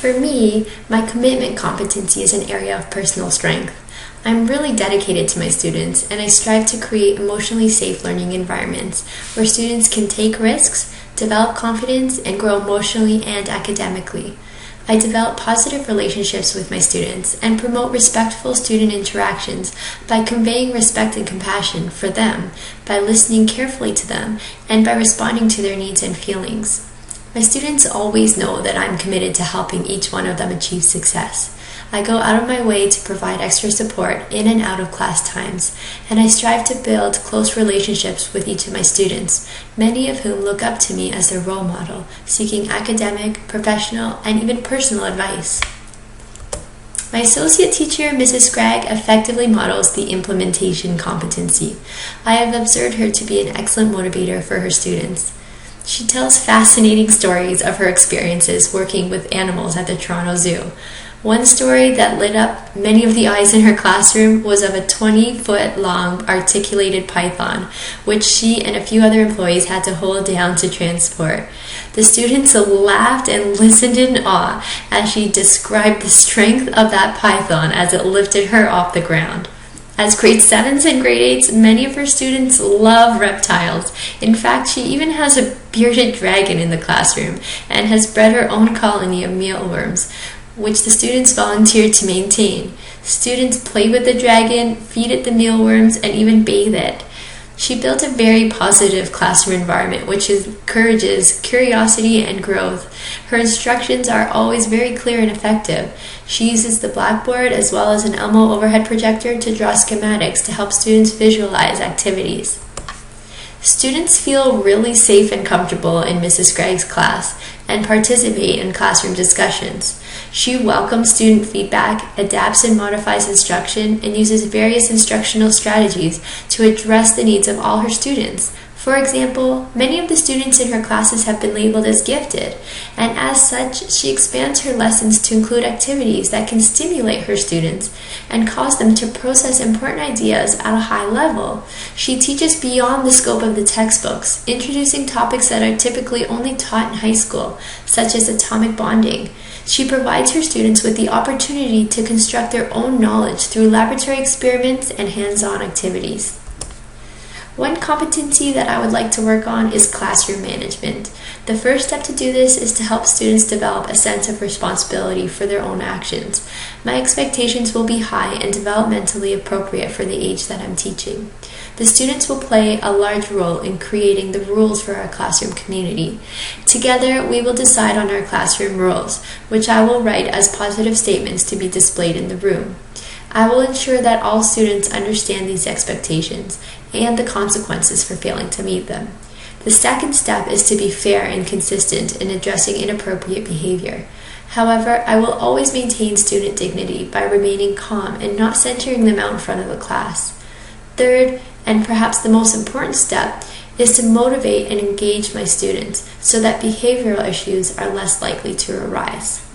For me, my commitment competency is an area of personal strength. I'm really dedicated to my students, and I strive to create emotionally safe learning environments where students can take risks, develop confidence, and grow emotionally and academically. I develop positive relationships with my students and promote respectful student interactions by conveying respect and compassion for them, by listening carefully to them, and by responding to their needs and feelings. My students always know that I'm committed to helping each one of them achieve success. I go out of my way to provide extra support in and out of class times, and I strive to build close relationships with each of my students, many of whom look up to me as their role model, seeking academic, professional, and even personal advice. My associate teacher, Mrs. Scragg, effectively models the implementation competency. I have observed her to be an excellent motivator for her students. She tells fascinating stories of her experiences working with animals at the Toronto Zoo. One story that lit up many of the eyes in her classroom was of a 20-foot-long articulated python, which she and a few other employees had to hold down to transport. The students laughed and listened in awe as she described the strength of that python as it lifted her off the ground. As grade 7s and grade 8s, many of her students love reptiles. In fact, she even has a bearded dragon in the classroom and has bred her own colony of mealworms, which the students volunteered to maintain. Students play with the dragon, feed it the mealworms, and even bathe it. She built a very positive classroom environment which encourages curiosity and growth. Her instructions are always very clear and effective. She uses the blackboard as well as an Elmo overhead projector to draw schematics to help students visualize activities. Students feel really safe and comfortable in Mrs. Scragg's class and participate in classroom discussions. She welcomes student feedback, adapts and modifies instruction, and uses various instructional strategies to address the needs of all her students. For example, many of the students in her classes have been labeled as gifted, and as such, she expands her lessons to include activities that can stimulate her students and cause them to process important ideas at a high level. She teaches beyond the scope of the textbooks, introducing topics that are typically only taught in high school, such as atomic bonding. She provides her students with the opportunity to construct their own knowledge through laboratory experiments and hands-on activities. One competency that I would like to work on is classroom management. The first step to do this is to help students develop a sense of responsibility for their own actions. My expectations will be high and developmentally appropriate for the age that I'm teaching. The students will play a large role in creating the rules for our classroom community. Together, we will decide on our classroom rules, which I will write as positive statements to be displayed in the room. I will ensure that all students understand these expectations and the consequences for failing to meet them. The second step is to be fair and consistent in addressing inappropriate behavior. However, I will always maintain student dignity by remaining calm and not centering them out in front of the class. Third, and perhaps the most important step, is to motivate and engage my students so that behavioral issues are less likely to arise.